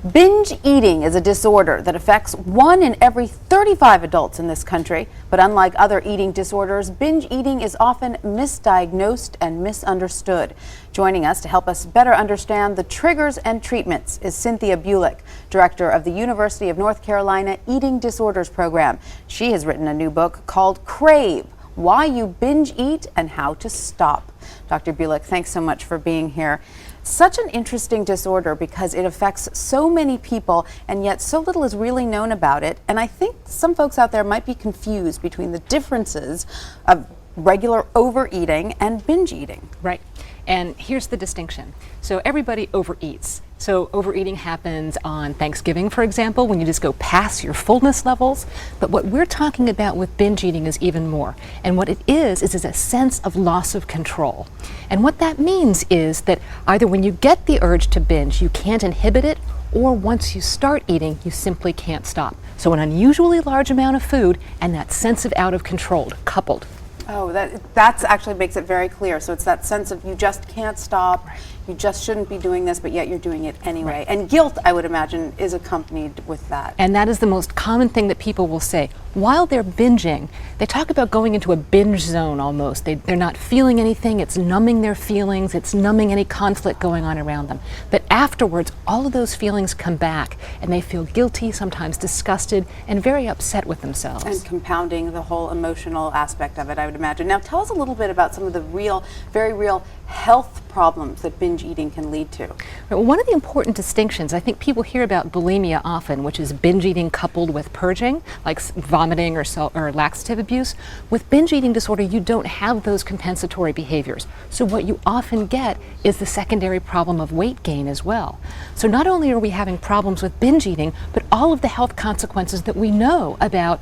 Binge eating is a disorder that affects 1 in every 35 adults in this country. But unlike other eating disorders, binge eating is often misdiagnosed and misunderstood. Joining us to help us better understand the triggers and treatments is Cynthia Bulick, director of the University of North Carolina Eating Disorders Program. She has written a new book called Crave: Why You Binge Eat and How to Stop. Dr. Bulick, thanks so much for being here. Such an interesting disorder because it affects so many people, and yet so little is really known about it. And I think some folks out there might be confused between the differences of regular overeating and binge eating. Right. And here's the distinction. So everybody overeats. So overeating happens on Thanksgiving, for example, when you just go past your fullness levels. But what we're talking about with binge eating is even more. And what it is a sense of loss of control. And what that means is that either when you get the urge to binge, you can't inhibit it, or once you start eating, you simply can't stop. So an unusually large amount of food and that sense of out of control coupled. Oh, that actually makes it very clear. So it's that sense of you just can't stop, right. You just shouldn't be doing this, but yet you're doing it anyway. Right. And guilt, I would imagine, is accompanied with that. And that is the most common thing that people will say. While they're binging, they talk about going into a binge zone almost. They're not feeling anything, it's numbing their feelings, it's numbing any conflict going on around them. But afterwards, all of those feelings come back, and they feel guilty, sometimes disgusted, and very upset with themselves. And compounding the whole emotional aspect of it, I would imagine. Now tell us a little bit about some of the very real health problems that binge eating can lead to. Well, one of the important distinctions, I think people hear about bulimia often, which is binge eating coupled with purging, like vomiting or laxative abuse. With binge eating disorder, you don't have those compensatory behaviors. So what you often get is the secondary problem of weight gain as well. So not only are we having problems with binge eating, but all of the health consequences that we know about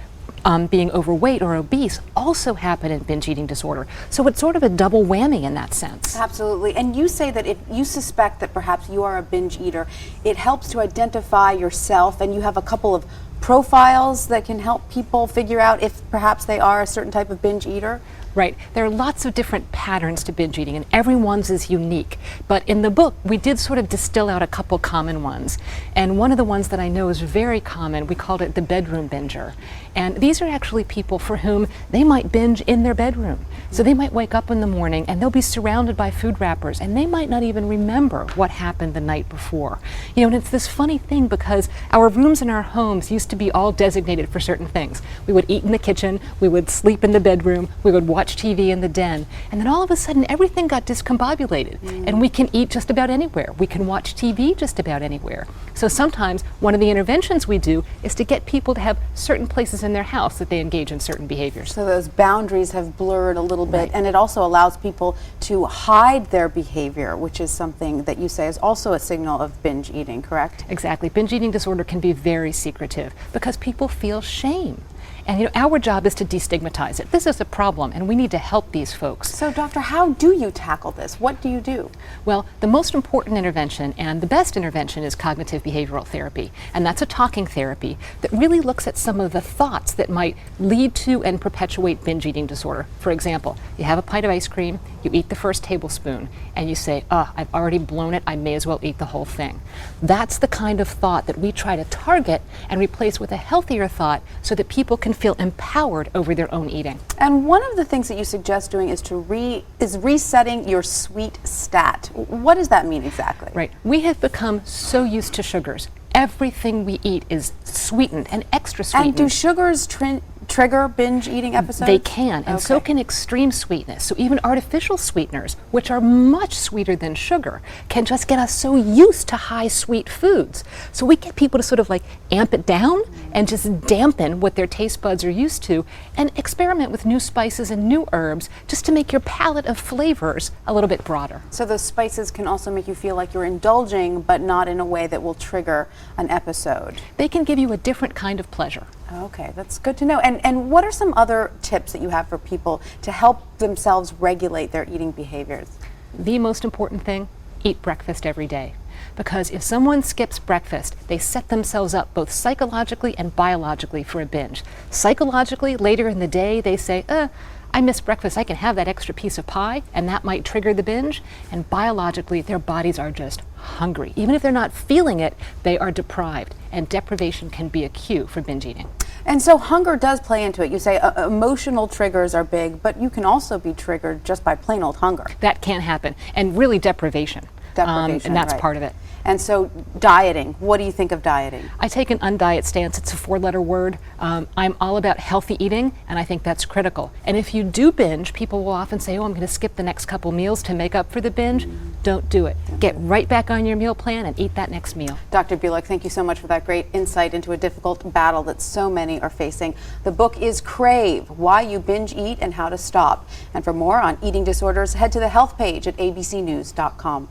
being overweight or obese also happen in binge eating disorder. So it's sort of a double whammy in that sense. Absolutely. And you say that if you suspect that perhaps you are a binge eater, it helps to identify yourself, and you have a couple of profiles that can help people figure out if perhaps they are a certain type of binge eater. Right. There are lots of different patterns to binge eating, and everyone's is unique. But in the book, we did sort of distill out a couple common ones. And one of the ones that I know is very common, we called it the bedroom binger. And these are actually people for whom they might binge in their bedroom. So they might wake up in the morning and they'll be surrounded by food wrappers, and they might not even remember what happened the night before. You know, and it's this funny thing because our rooms in our homes used to be all designated for certain things. We would eat in the kitchen, we would sleep in the bedroom, we would watch TV in the den, and then all of a sudden everything got discombobulated, and we can eat just about anywhere. We can watch TV just about anywhere. So sometimes one of the interventions we do is to get people to have certain places in their house that they engage in certain behaviors. So those boundaries have blurred a little bit, right. And it also allows people to hide their behavior, which is something that you say is also a signal of binge eating, correct? Exactly. Binge eating disorder can be very secretive because people feel shame. And our job is to destigmatize it. This is a problem, and we need to help these folks. So, doctor, how do you tackle this? What do you do? Well, the most important intervention and the best intervention is cognitive behavioral therapy. And that's a talking therapy that really looks at some of the thoughts that might lead to and perpetuate binge eating disorder. For example, you have a pint of ice cream, you eat the first tablespoon, and you say, I've already blown it, I may as well eat the whole thing. That's the kind of thought that we try to target and replace with a healthier thought so that people can feel empowered over their own eating. And one of the things that you suggest doing is resetting your sweet stat. What does that mean exactly? Right. We have become so used to sugars. Everything we eat is sweetened and extra sweetened. And do sugars trigger binge eating episodes? They can, and so can extreme sweetness. So even artificial sweeteners, which are much sweeter than sugar, can just get us so used to high sweet foods. So we get people to sort of like amp it down and just dampen what their taste buds are used to, and experiment with new spices and new herbs just to make your palette of flavors a little bit broader. So those spices can also make you feel like you're indulging, but not in a way that will trigger an episode. They can give you a different kind of pleasure. Okay, that's good to know. And what are some other tips that you have for people to help themselves regulate their eating behaviors? The most important thing, eat breakfast every day. Because if someone skips breakfast, they set themselves up both psychologically and biologically for a binge. Psychologically, later in the day, they say, I miss breakfast, I can have that extra piece of pie, and that might trigger the binge. And biologically, their bodies are just hungry. Even if they're not feeling it, they are deprived. And deprivation can be a cue for binge eating. And so hunger does play into it. You say emotional triggers are big, but you can also be triggered just by plain old hunger. That can happen. And really deprivation. And that's right. part of it. And so dieting, what do you think of dieting? I take an undiet stance. It's a 4-letter word. I'm all about healthy eating, and I think that's critical. And if you do binge, people will often say, oh, I'm going to skip the next couple meals to make up for the binge. Don't do it. Get right back on your meal plan and eat that next meal. Dr. Bulick, thank you so much for that great insight into a difficult battle that so many are facing. The book is Crave, Why You Binge Eat and How to Stop. And for more on eating disorders, head to the health page at abcnews.com.